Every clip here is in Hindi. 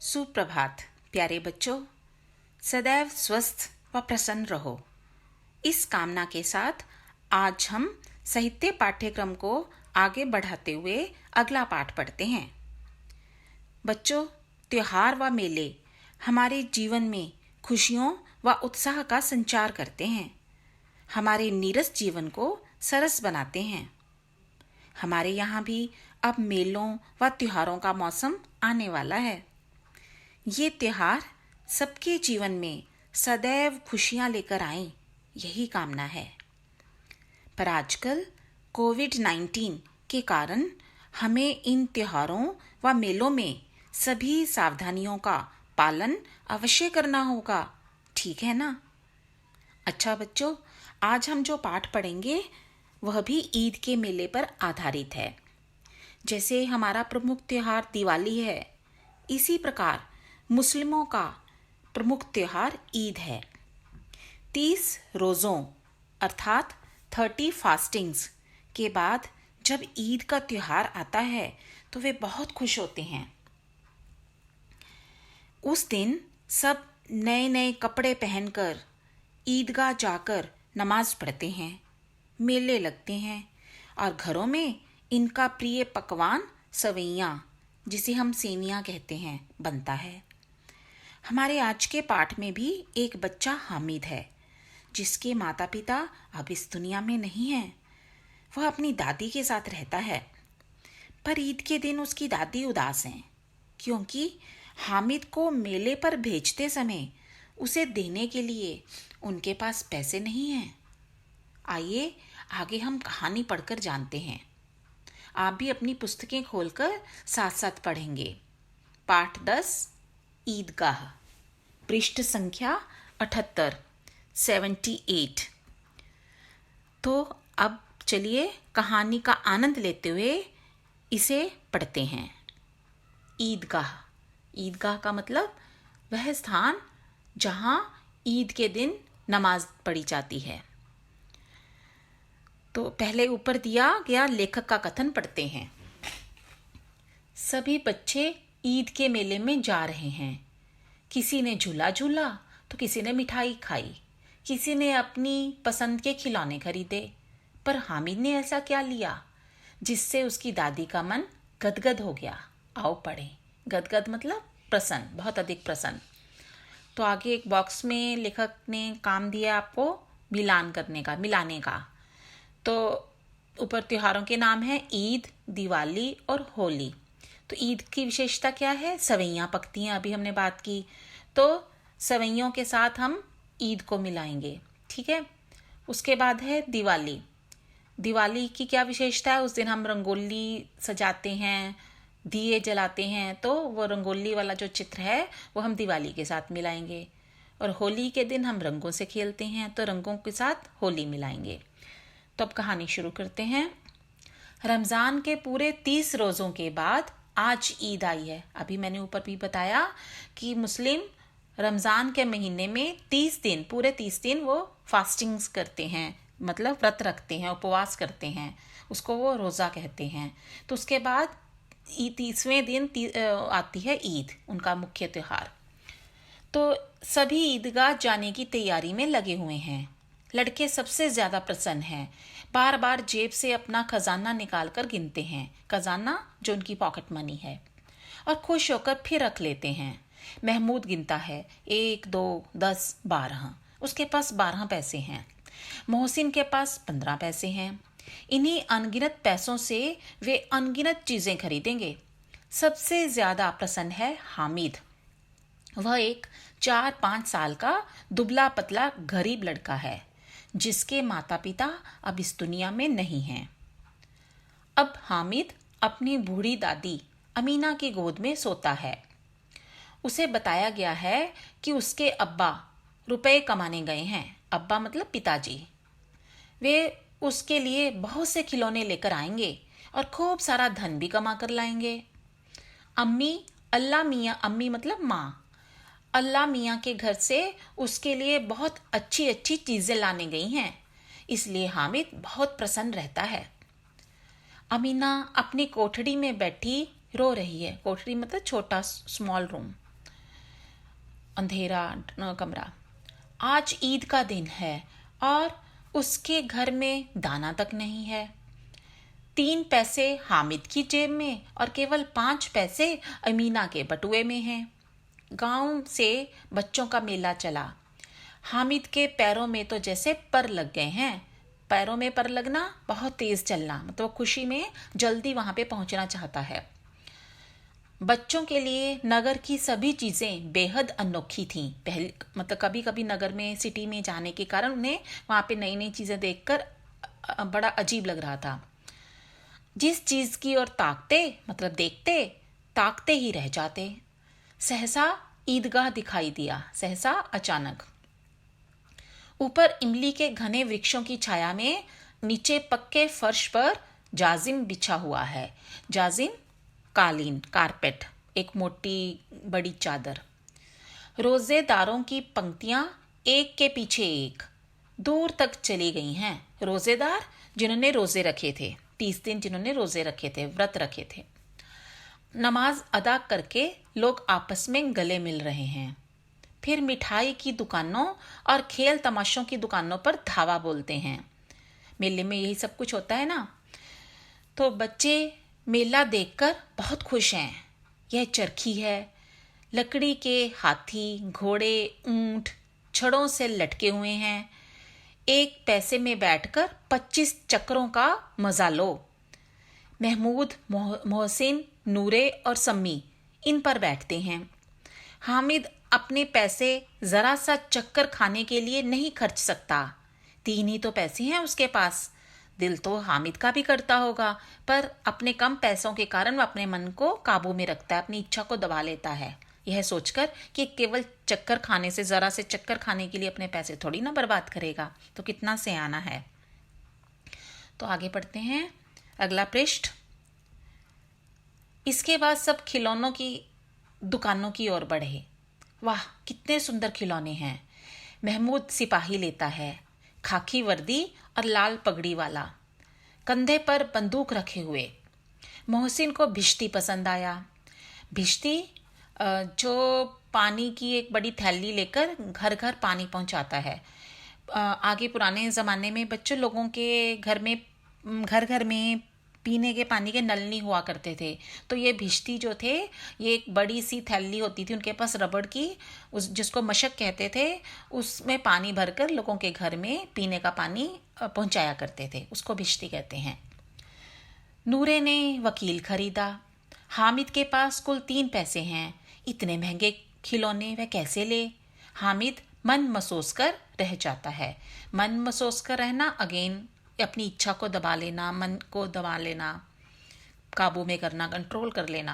सुप्रभात प्यारे बच्चों, सदैव स्वस्थ व प्रसन्न रहो। इस कामना के साथ आज हम साहित्य पाठ्यक्रम को आगे बढ़ाते हुए अगला पाठ पढ़ते हैं। बच्चों, त्योहार व मेले हमारे जीवन में खुशियों व उत्साह का संचार करते हैं, हमारे नीरस जीवन को सरस बनाते हैं। हमारे यहाँ भी अब मेलों व त्योहारों का मौसम आने वाला है। ये त्योहार सबके जीवन में सदैव खुशियाँ लेकर आएं, यही कामना है। पर आजकल कोविड-19 के कारण हमें इन त्योहारों व मेलों में सभी सावधानियों का पालन अवश्य करना होगा, ठीक है ना? अच्छा बच्चों, आज हम जो पाठ पढ़ेंगे वह भी ईद के मेले पर आधारित है। जैसे हमारा प्रमुख त्योहार दिवाली है, इसी प्रकार मुस्लिमों का प्रमुख त्योहार ईद है। 30 रोज़ों अर्थात 30 फास्टिंग्स के बाद जब ईद का त्योहार आता है तो वे बहुत खुश होते हैं। उस दिन सब नए नए कपड़े पहनकर ईदगाह जाकर नमाज पढ़ते हैं, मेले लगते हैं और घरों में इनका प्रिय पकवान सवैयाँ, जिसे हम सेवियाँ कहते हैं, बनता है। हमारे आज के पाठ में भी एक बच्चा हामिद है, जिसके माता पिता अब इस दुनिया में नहीं हैं। वह अपनी दादी के साथ रहता है, पर ईद के दिन उसकी दादी उदास हैं, क्योंकि हामिद को मेले पर भेजते समय उसे देने के लिए उनके पास पैसे नहीं हैं। आइए आगे हम कहानी पढ़कर जानते हैं। आप भी अपनी पुस्तकें खोलकर साथ साथ पढ़ेंगे। पाठ 10 ईदगाह, पृष्ठ संख्या 78 78। तो अब चलिए कहानी का आनंद लेते हुए इसे पढ़ते हैं। ईदगाह, ईदगाह का मतलब वह स्थान जहाँ ईद के दिन नमाज पढ़ी जाती है। तो पहले ऊपर दिया गया लेखक का कथन पढ़ते हैं। सभी बच्चे ईद के मेले में जा रहे हैं। किसी ने झूला झूला तो किसी ने मिठाई खाई, किसी ने अपनी पसंद के खिलौने खरीदे। पर हामिद ने ऐसा क्या लिया जिससे उसकी दादी का मन गदगद हो गया? आओ पढ़ें। गदगद मतलब प्रसन्न, बहुत अधिक प्रसन्न। तो आगे एक बॉक्स में लेखक ने काम दिया आपको मिलाने का। तो ऊपर त्योहारों के नाम हैं ईद, दिवाली और होली। तो ईद की विशेषता क्या है? सवैयाँ पकती हैं, अभी हमने बात की। तो सवैयों के साथ हम ईद को मिलाएंगे, ठीक है। उसके बाद है दिवाली। दिवाली की क्या विशेषता है? उस दिन हम रंगोली सजाते हैं, दिए जलाते हैं, तो वो रंगोली वाला जो चित्र है वो हम दिवाली के साथ मिलाएंगे। और होली के दिन हम रंगों से खेलते हैं, तो रंगों के साथ होली मिलाएंगे। तो अब कहानी शुरू करते हैं। रमज़ान के पूरे 30 रोज़ों के बाद आज ईद आई है। अभी मैंने ऊपर भी बताया कि मुस्लिम रमज़ान के महीने में 30 दिन, पूरे 30 दिन वो फास्टिंग्स करते हैं, मतलब व्रत रखते हैं, उपवास करते हैं, उसको वो रोज़ा कहते हैं। तो उसके बाद 30वें दिन आती है ईद, उनका मुख्य त्यौहार। तो सभी ईदगाह जाने की तैयारी में लगे हुए हैं। लड़के सबसे ज़्यादा प्रसन्न हैं, बार बार जेब से अपना खजाना निकाल कर गिनते हैं, खजाना जो उनकी पॉकेट मनी है, और खुश होकर फिर रख लेते हैं। महमूद गिनता है 1 2 10 12, उसके पास 12 पैसे हैं। मोहसिन के पास 15 पैसे हैं। इन्हीं अनगिनत पैसों से वे अनगिनत चीज़ें खरीदेंगे। सबसे ज़्यादा प्रसन्न है हामिद। वह एक 4-5 साल का दुबला पतला गरीब लड़का है, जिसके माता पिता अब इस दुनिया में नहीं हैं। अब हामिद अपनी बूढ़ी दादी अमीना की गोद में सोता है। उसे बताया गया है कि उसके अब्बा रुपए कमाने गए हैं। अब्बा मतलब पिताजी। वे उसके लिए बहुत से खिलौने लेकर आएंगे और खूब सारा धन भी कमा कर लाएंगे। अम्मी मतलब माँ, अल्लाह मियाँ के घर से उसके लिए बहुत अच्छी अच्छी चीज़ें लाने गई हैं, इसलिए हामिद बहुत प्रसन्न रहता है। अमीना अपनी कोठड़ी में बैठी रो रही है। कोठड़ी मतलब छोटा स्मॉल रूम। अंधेरा कमरा। आज ईद का दिन है और उसके घर में दाना तक नहीं है। 3 पैसे हामिद की जेब में और केवल 5 पैसे अमीना के बटुए में हैं। गांव से बच्चों का मेला चला। हामिद के पैरों में तो जैसे पर लग गए हैं। पैरों में पर लगना, बहुत तेज चलना, मतलब खुशी में जल्दी वहां पे पहुंचना चाहता है। बच्चों के लिए नगर की सभी चीज़ें बेहद अनोखी थीं। पहले मतलब कभी कभी नगर में, सिटी में जाने के कारण उन्हें वहाँ पे नई नई चीज़ें देखकर बड़ा अजीब लग रहा था। जिस चीज़ की ओर ताकते, मतलब देखते, ताकते ही रह जाते। सहसा ईदगाह दिखाई दिया, सहसा अचानक। ऊपर इमली के घने वृक्षों की छाया में नीचे पक्के फर्श पर जाजिम बिछा हुआ है। जाजिम कालीन, कारपेट, एक मोटी बड़ी चादर। रोजेदारों की पंक्तियां एक के पीछे एक दूर तक चली गई हैं। रोजेदार जिन्होंने रोजे रखे थे, 30 दिन जिन्होंने रोजे रखे थे, व्रत रखे थे। नमाज अदा करके लोग आपस में गले मिल रहे हैं। फिर मिठाई की दुकानों और खेल तमाशों की दुकानों पर धावा बोलते हैं। मेले में यही सब कुछ होता है ना। तो बच्चे मेला देखकर बहुत खुश हैं। यह चरखी है। लकड़ी के हाथी, घोड़े, ऊंट छड़ों से लटके हुए हैं। 1 पैसे में बैठकर 25 चक्रों का मजा लो। महमूद, मोहसिन, नूरे और सम्मी इन पर बैठते हैं। हामिद अपने पैसे जरा सा चक्कर खाने के लिए नहीं खर्च सकता। 3 ही तो पैसे हैं उसके पास। दिल तो हामिद का भी करता होगा, पर अपने कम पैसों के कारण वह अपने मन को काबू में रखता है, अपनी इच्छा को दबा लेता है, यह सोचकर कि केवल चक्कर खाने से, जरा से चक्कर खाने के लिए अपने पैसे थोड़ी ना बर्बाद करेगा। तो कितना सयाना है। तो आगे पढ़ते हैं, अगला पृष्ठ। इसके बाद सब खिलौनों की दुकानों की ओर बढ़े। वाह, कितने सुंदर खिलौने हैं। महमूद सिपाही लेता है, खाकी वर्दी और लाल पगड़ी वाला, कंधे पर बंदूक रखे हुए। मोहसिन को भिश्ती पसंद आया। भिश्ती जो पानी की एक बड़ी थैली लेकर घर घर पानी पहुंचाता है। आगे पुराने ज़माने में बच्चों लोगों के घर में, घर घर में पीने के पानी के नल नहीं हुआ करते थे। तो ये भिश्ती जो थे, ये एक बड़ी सी थैली होती थी उनके पास रबड़ की, उस जिसको मशक कहते थे, उसमें पानी भरकर लोगों के घर में पीने का पानी पहुंचाया करते थे, उसको भिश्ती कहते हैं। नूरे ने वकील खरीदा। हामिद के पास कुल 3 पैसे हैं। इतने महंगे खिलौने वह कैसे ले। हामिद मन मसोस कर रह जाता है। मन मसोस कर रहना, अगेन अपनी इच्छा को दबा लेना, मन को दबा लेना, काबू में करना, कंट्रोल कर लेना।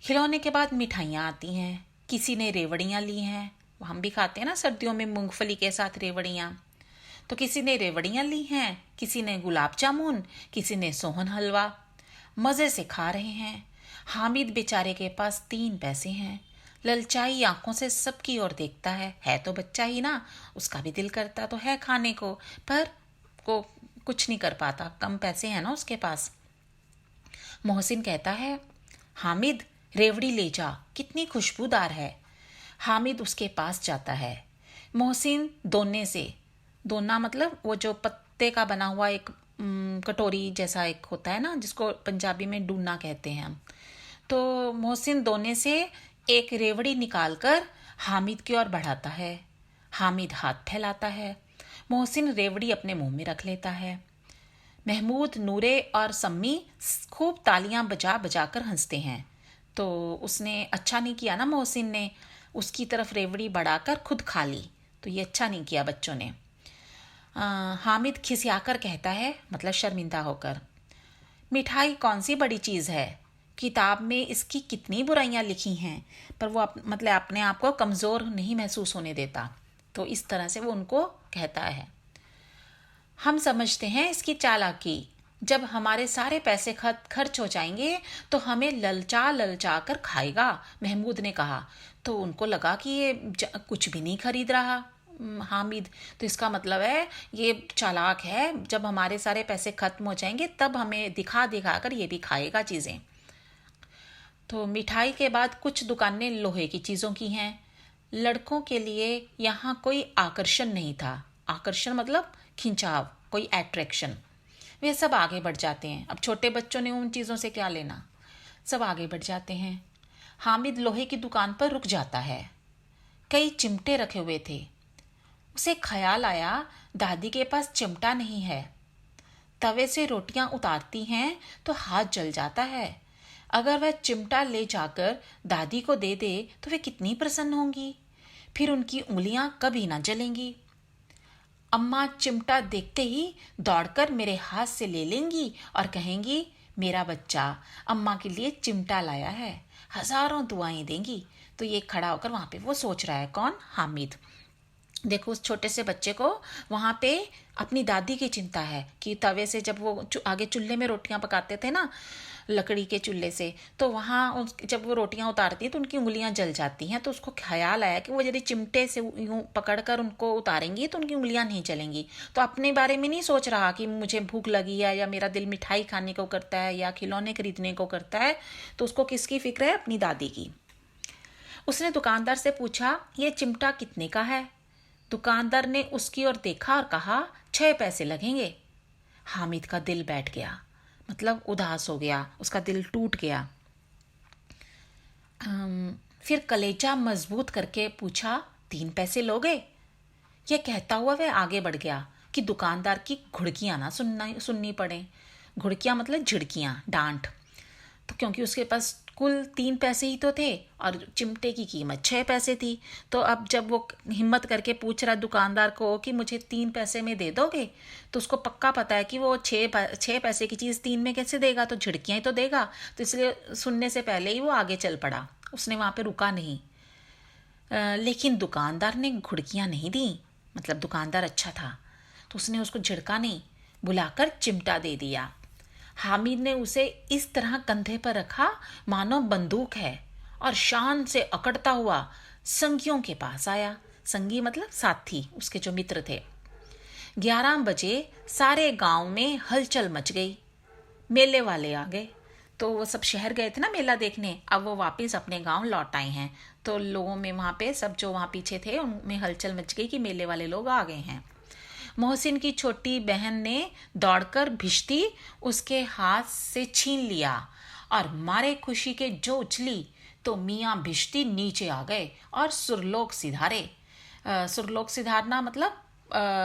खिलौने के बाद मिठाइयाँ आती हैं। किसी ने रेवड़ियाँ ली हैं, हम भी खाते हैं ना सर्दियों में मूंगफली के साथ रेवड़ियाँ। तो किसी ने रेवड़ियाँ ली हैं, किसी ने गुलाब जामुन, किसी ने सोहन हलवा। मज़े से खा रहे हैं। हामिद बेचारे के पास 3 पैसे हैं। ललचाई आंखों से सबकी ओर देखता है तो बच्चा ही ना, उसका भी दिल करता तो है खाने को, पर को कुछ नहीं कर पाता, कम पैसे हैं ना उसके पास। मोहसिन कहता है, हामिद रेवड़ी ले जा, कितनी खुशबूदार है। हामिद उसके पास जाता है। मोहसिन दोने से, दोना मतलब वो जो पत्ते का बना हुआ एक कटोरी जैसा एक होता है ना, जिसको पंजाबी में डूना कहते हैं हम। तो मोहसिन दोने से एक रेवड़ी निकालकर हामिद की ओर बढ़ाता है। हामिद हाथ फैलाता है। मोहसिन रेवड़ी अपने मुंह में रख लेता है। महमूद, नूरे और सम्मी खूब तालियां बजा बजा कर हंसते हैं। तो उसने अच्छा नहीं किया ना, मोहसिन ने उसकी तरफ रेवड़ी बढ़ाकर खुद खा ली, तो ये अच्छा नहीं किया बच्चों ने। हामिद खिसियाकर कहता है, मतलब शर्मिंदा होकर, मिठाई कौन सी बड़ी चीज़ है, किताब में इसकी कितनी बुराइयां लिखी हैं, पर वो मतलब अपने आप को कमज़ोर नहीं महसूस होने देता। तो इस तरह से वो उनको कहता है। हम समझते हैं इसकी चालाकी, जब हमारे सारे पैसे खर्च हो जाएंगे तो हमें ललचा ललचा कर खाएगा, महमूद ने कहा। तो उनको लगा कि ये कुछ भी नहीं खरीद रहा हामिद, तो इसका मतलब है ये चालाक है, जब हमारे सारे पैसे खत्म हो जाएंगे तब हमें दिखा दिखा कर ये भी खाएगा चीज़ें। तो मिठाई के बाद कुछ दुकानें लोहे की चीज़ों की हैं। लड़कों के लिए यहाँ कोई आकर्षण नहीं था। आकर्षण मतलब खिंचाव, कोई अट्रैक्शन। वे सब आगे बढ़ जाते हैं। अब छोटे बच्चों ने उन चीज़ों से क्या लेना, सब आगे बढ़ जाते हैं। हामिद लोहे की दुकान पर रुक जाता है। कई चिमटे रखे हुए थे। उसे ख्याल आया, दादी के पास चिमटा नहीं है। तवे से रोटियां उतारती हैं तो हाथ जल जाता है। अगर वह चिमटा ले जाकर दादी को दे दे तो वे कितनी प्रसन्न होंगी, फिर उनकी उंगलियां कभी ना जलेंगी। अम्मा चिमटा देखते ही दौड़कर मेरे हाथ से ले लेंगी और कहेंगी, मेरा बच्चा अम्मा के लिए चिमटा लाया है, हजारों दुआएं देंगी। तो ये खड़ा होकर वहां पे वो सोच रहा है, कौन? हामिद। देखो उस छोटे से बच्चे को वहां पे अपनी दादी की चिंता है कि तवे से जब वो आगे चूल्हे में रोटियां पकाते थे ना, लकड़ी के चूल्हे से, तो वहाँ जब वो रोटियां उतारती हैं तो उनकी उंगलियां जल जाती हैं। तो उसको ख्याल आया कि वो यदि चिमटे से यूं पकड़कर उनको उतारेंगी तो उनकी उंगलियां नहीं जलेंगी। तो अपने बारे में नहीं सोच रहा कि मुझे भूख लगी है या मेरा दिल मिठाई खाने को करता है या खिलौने खरीदने को करता है। तो उसको किसकी फिक्र है? अपनी दादी की। उसने दुकानदार से पूछा, ये चिमटा कितने का है? दुकानदार ने उसकी ओर देखा और कहा, 6 पैसे लगेंगे। हामिद का दिल बैठ गया, मतलब उदास हो गया, उसका दिल टूट गया। फिर कलेजा मजबूत करके पूछा, 3 पैसे लोगे? यह कहता हुआ वह आगे बढ़ गया कि दुकानदार की घुड़कियां ना सुननी पड़े। घुड़कियां मतलब झिड़कियां, डांट। तो क्योंकि उसके पास कुल 3 पैसे ही तो थे और चिमटे की कीमत 6 पैसे थी। तो अब जब वो हिम्मत करके पूछ रहा दुकानदार को कि मुझे 3 पैसे में दे दोगे, तो उसको पक्का पता है कि वो 6 पैसे की चीज़ 3 में कैसे देगा, तो झिड़कियाँ ही तो देगा। तो इसलिए सुनने से पहले ही वो आगे चल पड़ा, उसने वहाँ पे रुका नहीं। लेकिन दुकानदार ने घुड़कियाँ नहीं दी, मतलब दुकानदार अच्छा था, तो उसने उसको झिड़का नहीं, बुलाकर चिमटा दे दिया। हामिद ने उसे इस तरह कंधे पर रखा मानो बंदूक है और शान से अकड़ता हुआ संगियों के पास आया। संगी मतलब साथी, उसके जो मित्र थे। 11 बजे सारे गांव में हलचल मच गई। मेले वाले आ गए। तो वो सब शहर गए थे ना मेला देखने, अब वो वापस अपने गांव लौट आए हैं। तो लोगों में वहाँ पे सब जो वहाँ पीछे थे उनमें हलचल मच गई कि मेले वाले लोग आ गए हैं। मोहसिन की छोटी बहन ने दौड़कर भिश्ती उसके हाथ से छीन लिया और मारे खुशी के जो उछली तो मियाँ भिश्ती नीचे आ गए और सुरलोक सिधारे। सुरलोक सिधारना मतलब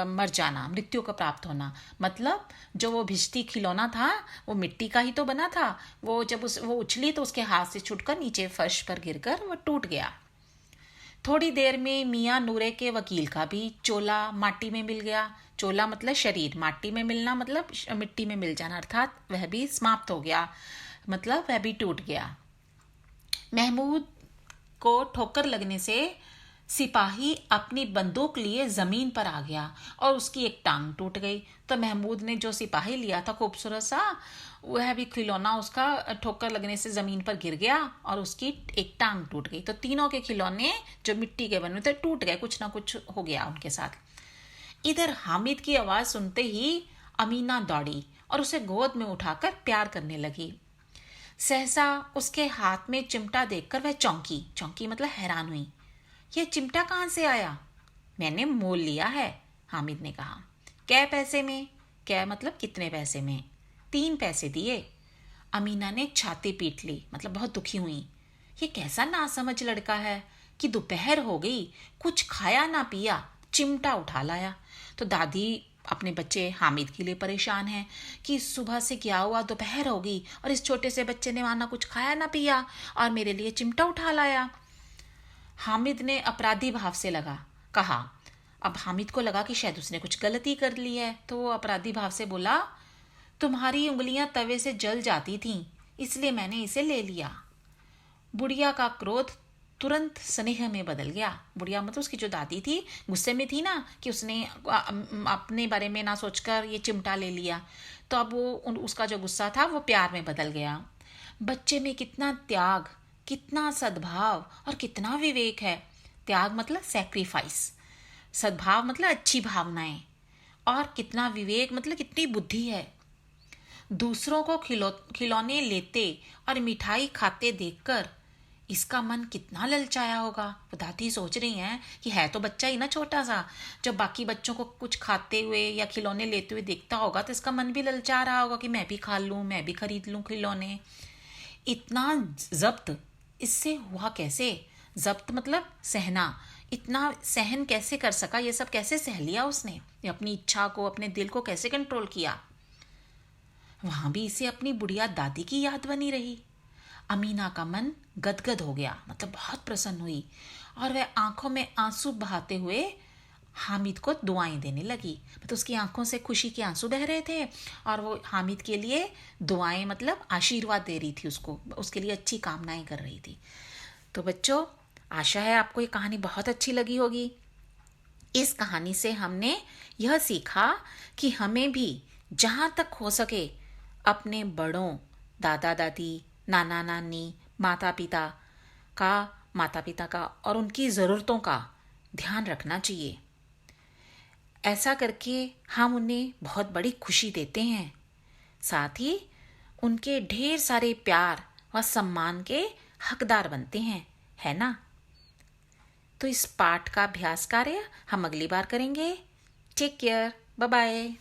मर जाना, मृत्यु को प्राप्त होना। मतलब जो वो भिश्ती खिलौना था वो मिट्टी का ही तो बना था। वो जब वो उछली तो उसके हाथ से छूटकर नीचे फर्श पर गिरकर वो टूट गया। थोड़ी देर में मियाँ नूरे के वकील का भी चोला माटी में मिल गया। चोला मतलब शरीर, माटी में मिलना मतलब मिट्टी में मिल जाना, अर्थात वह भी समाप्त हो गया, मतलब वह भी टूट गया। महमूद को ठोकर लगने से सिपाही अपनी बंदूक लिए जमीन पर आ गया और उसकी एक टांग टूट गई। तो महमूद ने जो सिपाही लिया था खूबसूरत सा, वह भी खिलौना उसका ठोकर लगने से जमीन पर गिर गया और उसकी एक टांग टूट गई। तो तीनों के खिलौने जो मिट्टी के बने थे टूट गए, कुछ ना कुछ हो गया उनके साथ। इधर हामिद की आवाज सुनते ही अमीना दौड़ी और उसे गोद में उठाकर प्यार करने लगी। सहसा उसके हाथ में चिमटा देखकर वह चौंकी, चौंकी मतलब हैरान हुई। यह चिमटा कहाँ से आया? मैंने मोल लिया है, हामिद ने कहा। कै पैसे में? कै मतलब कितने पैसे में? 3 पैसे दिए। अमीना ने छाती पीट ली, मतलब बहुत दुखी हुई। ये कैसा नासमझ लड़का है कि दोपहर हो गई, कुछ खाया ना पिया, चिमटा उठा लाया। तो दादी अपने बच्चे हामिद के लिए परेशान है कि सुबह से क्या हुआ, दोपहर हो गई और इस छोटे से बच्चे ने वहां ना कुछ खाया ना पिया और मेरे लिए चिमटा उठा लाया। हामिद ने अपराधी भाव से कहा। अब हामिद को लगा कि शायद उसने कुछ गलती कर ली है, तो वो अपराधी भाव से बोला, तुम्हारी उंगलियां तवे से जल जाती थीं, इसलिए मैंने इसे ले लिया। बुढ़िया का क्रोध तुरंत स्नेह में बदल गया। बुढ़िया मतलब उसकी जो दादी थी, गुस्से में थी ना कि उसने अपने बारे में ना सोचकर ये चिमटा ले लिया, तो अब वो उसका जो गुस्सा था वो प्यार में बदल गया। बच्चे में कितना त्याग, कितना सद्भाव और कितना विवेक है। त्याग मतलब सैक्रिफाइस, सद्भाव मतलब अच्छी भावनाएं, और कितना विवेक मतलब कितनी बुद्धि है। दूसरों को खिलौने लेते और मिठाई खाते देखकर इसका मन कितना ललचाया होगा। वो दादी सोच रही हैं कि है तो बच्चा ही ना छोटा सा, जब बाकी बच्चों को कुछ खाते हुए या खिलौने लेते हुए देखता होगा तो इसका मन भी ललचा रहा होगा कि मैं भी खा लूँ, मैं भी खरीद लूँ खिलौने। इतना जब्त इससे हुआ कैसे? जब्त मतलब सहना। इतना सहन कैसे कर सका? ये सब कैसे सह लिया उसने? अपनी इच्छा को, अपने दिल को कैसे कंट्रोल किया? वहां भी इसे अपनी बुढ़िया दादी की याद बनी रही। अमीना का मन गदगद हो गया, मतलब बहुत प्रसन्न हुई, और वह आंखों में आंसू बहाते हुए हामिद को दुआएं देने लगी। मतलब उसकी आंखों से खुशी के आंसू बह रहे थे और वो हामिद के लिए दुआएं मतलब आशीर्वाद दे रही थी, उसको, उसके लिए अच्छी कामनाएं कर रही थी। तो बच्चों, आशा है आपको ये कहानी बहुत अच्छी लगी होगी। इस कहानी से हमने यह सीखा कि हमें भी जहाँ तक हो सके अपने बड़ों, दादा दादी, नाना नानी, माता पिता का और उनकी ज़रूरतों का ध्यान रखना चाहिए। ऐसा करके हम उन्हें बहुत बड़ी खुशी देते हैं, साथ ही उनके ढेर सारे प्यार व सम्मान के हकदार बनते हैं, है ना? तो इस पाठ का अभ्यास कार्य हम अगली बार करेंगे। Take care, bye bye.